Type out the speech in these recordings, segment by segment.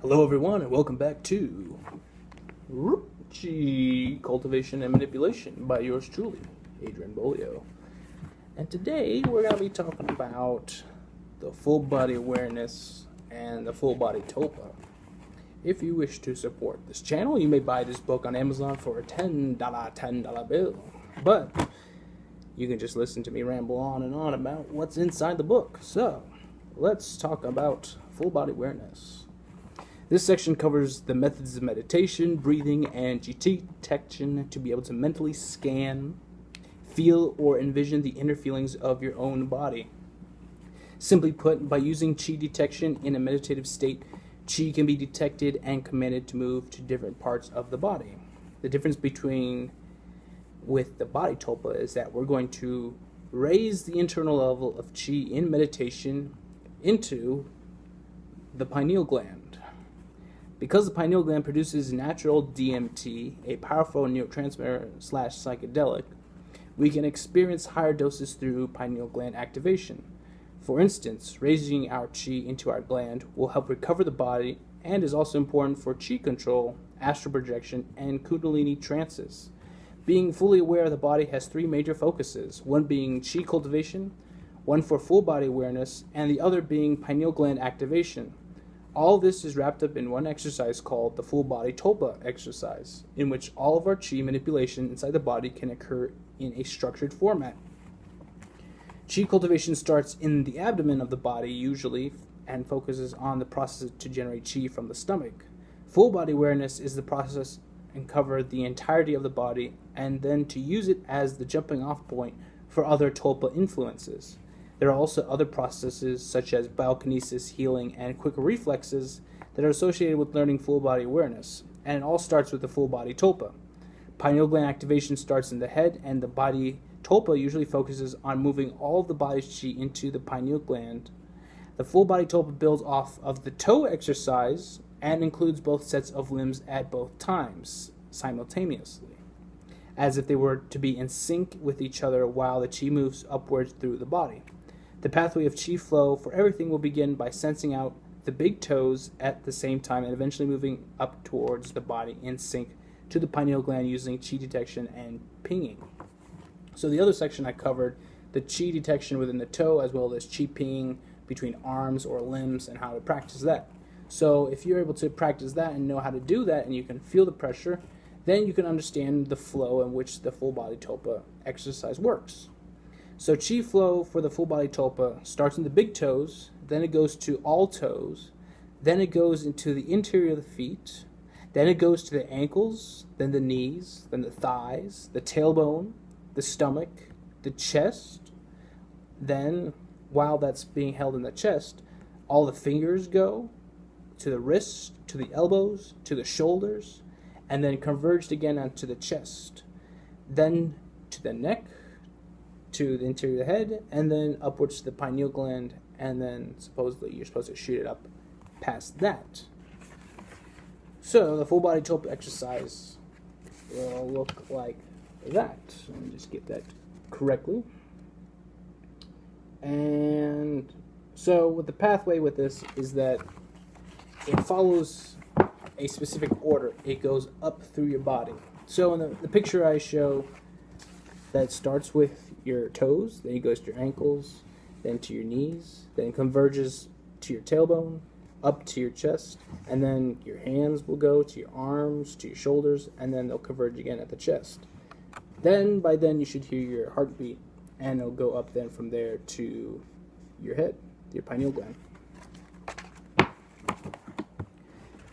Hello everyone and welcome back to Cultivation and Manipulation by yours truly, Adrian Bolio. And today we're going to be talking about the full body awareness and the full body Tulpa. If you wish to support this channel, you may buy this book on Amazon for a $10 bill. But you can just listen to me ramble on and on about what's inside the book. So, let's talk about full body awareness. This section covers the methods of meditation, breathing, and chi detection to be able to mentally scan, feel, or envision the inner feelings of your own body. Simply put, by using chi detection in a meditative state, chi can be detected and commanded to move to different parts of the body. The difference with the body tulpa is that we're going to raise the internal level of chi in meditation into the pineal gland. Because the pineal gland produces natural DMT, a powerful neurotransmitter/psychedelic, we can experience higher doses through pineal gland activation. For instance, raising our chi into our gland will help recover the body and is also important for chi control, astral projection, and kundalini trances. Being fully aware of the body has three major focuses, one being chi cultivation, one for full body awareness, and the other being pineal gland activation. All this is wrapped up in one exercise called the full body Tulpa exercise, in which all of our chi manipulation inside the body can occur in a structured format. Chi cultivation starts in the abdomen of the body usually and focuses on the process to generate chi from the stomach. Full body awareness is the process and cover the entirety of the body and then to use it as the jumping off point for other Tulpa influences. There are also other processes such as biokinesis, healing, and quick reflexes that are associated with learning full body awareness, and it all starts with the full body Tulpa. Pineal gland activation starts in the head, and the body Tulpa usually focuses on moving all of the body's chi into the pineal gland. The full body Tulpa builds off of the toe exercise and includes both sets of limbs at both times, simultaneously, as if they were to be in sync with each other while the chi moves upwards through the body. The pathway of chi flow for everything will begin by sensing out the big toes at the same time and eventually moving up towards the body in sync to the pineal gland using chi detection and pinging. So the other section I covered the chi detection within the toe as well as chi pinging between arms or limbs and how to practice that. So if you're able to practice that and know how to do that and you can feel the pressure, then you can understand the flow in which the full body Tulpa exercise works. So chi flow for the full body Tulpa starts in the big toes, then it goes to all toes, then it goes into the interior of the feet, then it goes to the ankles, then the knees, then the thighs, the tailbone, the stomach, the chest. Then, while that's being held in the chest, all the fingers go to the wrists, to the elbows, to the shoulders, and then converged again onto the chest, then to the neck, to the interior of the head, and then upwards to the pineal gland, and then supposedly you're supposed to shoot it up past that. So the full body Tulpa exercise will look like that. Let me just get that correctly. And so with the pathway with this is that it follows a specific order. It goes up through your body. So in the picture I show, that starts with your toes, then it goes to your ankles, then to your knees, then it converges to your tailbone, up to your chest, and then your hands will go to your arms, to your shoulders, and then they'll converge again at the chest. Then, by then, you should hear your heartbeat, and it'll go up then from there to your head, your pineal gland.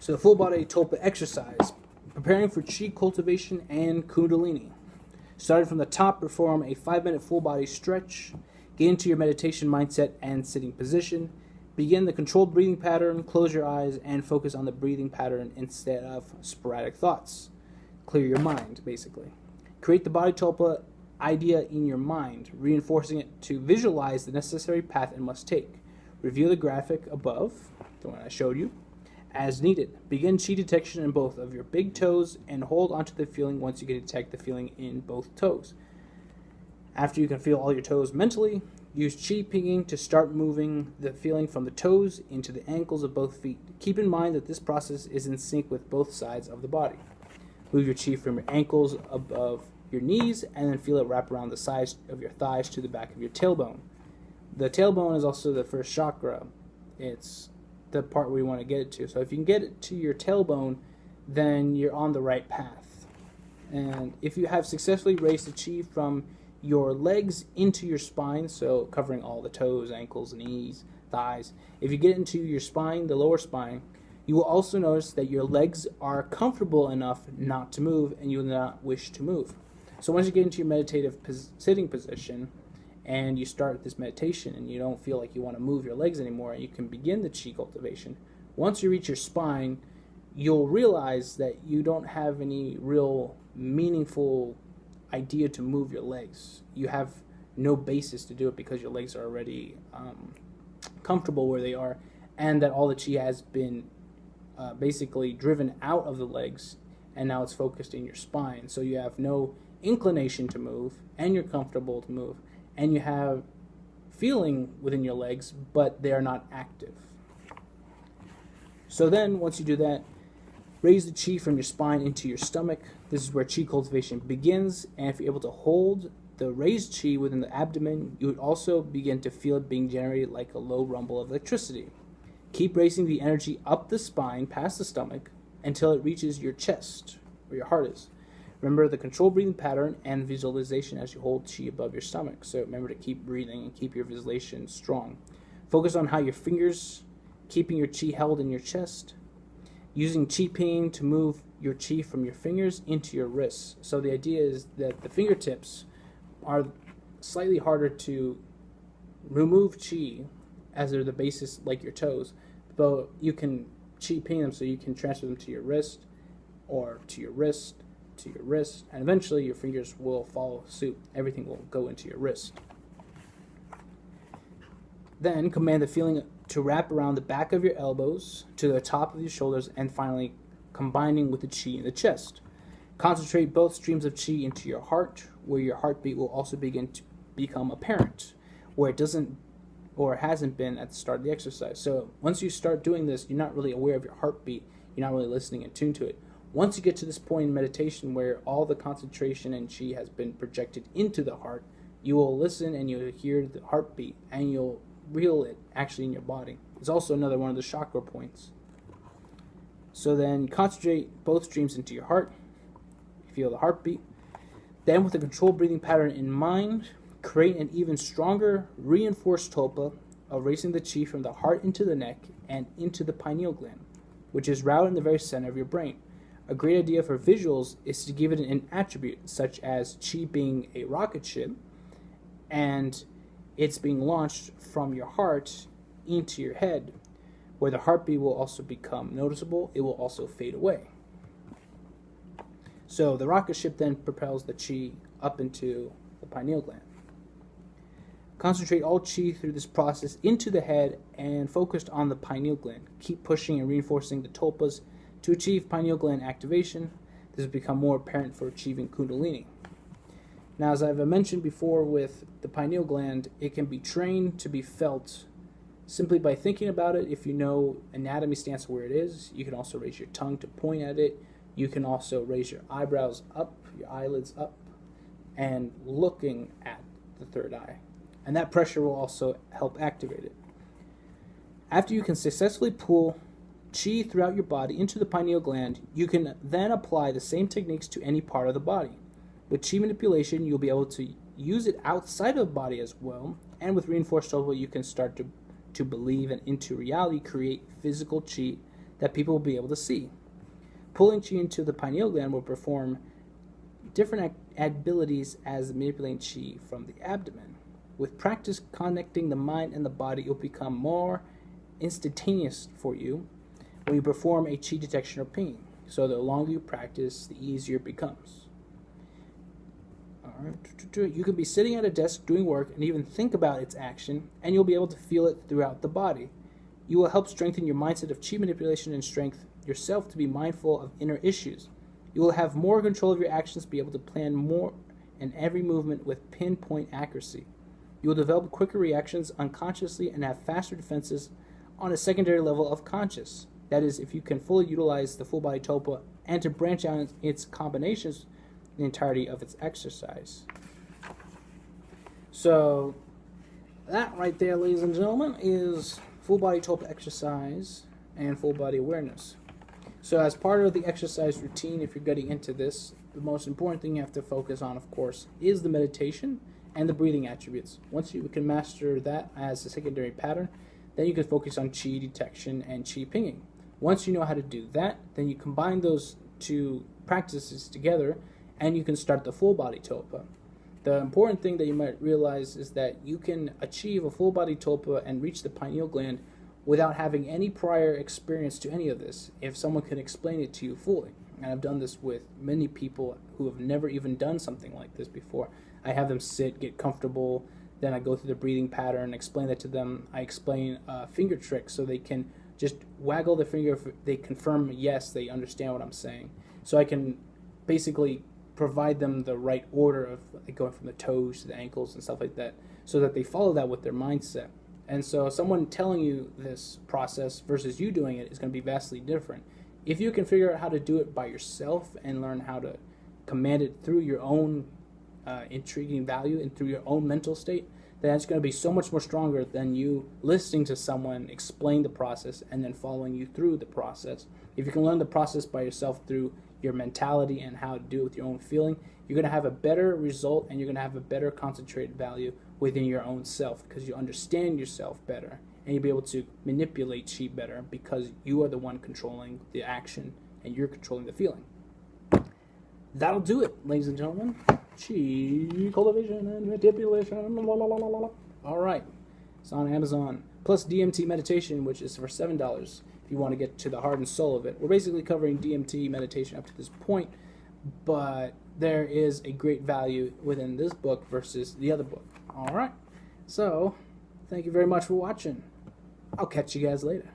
So the full body Tulpa exercise, preparing for chi cultivation and kundalini. Starting from the top, perform a 5-minute full body stretch. Get into your meditation mindset and sitting position. Begin the controlled breathing pattern. Close your eyes and focus on the breathing pattern instead of sporadic thoughts. Clear your mind, basically. Create the body Tulpa idea in your mind, reinforcing it to visualize the necessary path it must take. Review the graphic above, the one I showed you, as needed. Begin chi detection in both of your big toes and hold onto the feeling once you can detect the feeling in both toes. After you can feel all your toes mentally, Use chi pinging to start moving the feeling from the toes into the ankles of both feet. Keep in mind that this process is in sync with both sides of the body. Move your chi from your ankles above your knees and then feel it wrap around the sides of your thighs to the back of your tailbone. The tailbone is also the first chakra. It's the part where you want to get it to. So if you can get it to your tailbone, then you're on the right path. And if you have successfully raised the chi from your legs into your spine, so covering all the toes, ankles, knees, thighs, if you get into your spine, the lower spine, you will also notice that your legs are comfortable enough not to move and you will not wish to move. So once you get into your meditative sitting position and you start this meditation and you don't feel like you want to move your legs anymore, you can begin the chi cultivation. Once you reach your spine, you'll realize that you don't have any real meaningful idea to move your legs. You have no basis to do it because your legs are already comfortable where they are, and that all the chi has been basically driven out of the legs, and now it's focused in your spine. So you have no inclination to move, and you're comfortable to move, and you have feeling within your legs, but they are not active. So then, once you do that, raise the chi from your spine into your stomach. This is where chi cultivation begins, and if you're able to hold the raised chi within the abdomen, you would also begin to feel it being generated like a low rumble of electricity. Keep raising the energy up the spine past the stomach until it reaches your chest, where your heart is. Remember the controlled breathing pattern and visualization as you hold chi above your stomach. So remember to keep breathing and keep your visualization strong. Focus on how your fingers, keeping your chi held in your chest, using chi ping to move your chi from your fingers into your wrists. So the idea is that the fingertips are slightly harder to remove chi as they're the basis like your toes, but you can chi ping them so you can transfer them to your wrist or to your wrist, to your wrist, and eventually your fingers will follow suit. Everything will go into your wrist. Then command the feeling to wrap around the back of your elbows to the top of your shoulders, and finally combining with the chi in the chest. Concentrate both streams of chi into your heart, where your heartbeat will also begin to become apparent, where it doesn't or hasn't been at the start of the exercise. So once you start doing this, you're not really aware of your heartbeat. You're not really listening and tuned to it. Once you get to this point in meditation where all the concentration and chi has been projected into the heart, you will listen and you'll hear the heartbeat and you'll feel it actually in your body. It's also another one of the chakra points. So then concentrate both streams into your heart. Feel the heartbeat. Then with a controlled breathing pattern in mind, create an even stronger reinforced tulpa of raising the chi from the heart into the neck and into the pineal gland, which is routed in the very center of your brain. A great idea for visuals is to give it an attribute, such as chi being a rocket ship, and it's being launched from your heart into your head, where the heartbeat will also become noticeable. It will also fade away. So the rocket ship then propels the chi up into the pineal gland. Concentrate all chi through this process into the head and focused on the pineal gland. Keep pushing and reinforcing the tulpas to achieve pineal gland activation. This will become more apparent for achieving kundalini. Now, as I've mentioned before with the pineal gland, it can be trained to be felt simply by thinking about it. If you know anatomy stance where it is, you can also raise your tongue to point at it. You can also raise your eyebrows up, your eyelids up, and looking at the third eye. And that pressure will also help activate it. After you can successfully pull chi throughout your body into the pineal gland, you can then apply the same techniques to any part of the body. With chi manipulation, you'll be able to use it outside of the body as well, and with reinforced tulpa, you can start to believe and into reality create physical chi that people will be able to see. Pulling chi into the pineal gland will perform different abilities as manipulating chi from the abdomen. With practice connecting the mind and the body, it will become more instantaneous for you when you perform a chi detection or ping. So the longer you practice, the easier it becomes. Alright. You can be sitting at a desk doing work and even think about its action, and you'll be able to feel it throughout the body. You will help strengthen your mindset of chi manipulation and strength yourself to be mindful of inner issues. You will have more control of your actions, be able to plan more and every movement with pinpoint accuracy. You will develop quicker reactions unconsciously and have faster defenses on a secondary level of conscious. That is, if you can fully utilize the full body Tulpa and to branch out its combinations the entirety of its exercise. So that right there, ladies and gentlemen, is full body Tulpa exercise and full body awareness. So as part of the exercise routine, if you're getting into this, the most important thing you have to focus on, of course, is the meditation and the breathing attributes. Once you can master that as a secondary pattern, then you can focus on chi detection and chi pinging. Once you know how to do that, then you combine those two practices together and you can start the full body Tulpa. The important thing that you might realize is that you can achieve a full body Tulpa and reach the pineal gland without having any prior experience to any of this, if someone can explain it to you fully. And I've done this with many people who have never even done something like this before. I have them sit, get comfortable, then I go through the breathing pattern, explain that to them. I explain finger tricks so they can just waggle the finger if they confirm, yes, they understand what I'm saying. So I can basically provide them the right order of like going from the toes to the ankles and stuff like that, so that they follow that with their mindset. And so someone telling you this process versus you doing it is going to be vastly different. If you can figure out how to do it by yourself and learn how to command it through your own intriguing value and through your own mental state, then it's going to be so much more stronger than you listening to someone explain the process and then following you through the process. If you can learn the process by yourself through your mentality and how to do it with your own feeling, you're going to have a better result and you're going to have a better concentrated value within your own self because you understand yourself better and you'll be able to manipulate chi better because you are the one controlling the action and you're controlling the feeling. That'll do it, ladies and gentlemen. Chi, cultivation, and manipulation. All right. It's on Amazon. Plus DMT meditation, which is for $7 if you want to get to the heart and soul of it. We're basically covering DMT meditation up to this point, but there is a great value within this book versus the other book. All right. So, thank you very much for watching. I'll catch you guys later.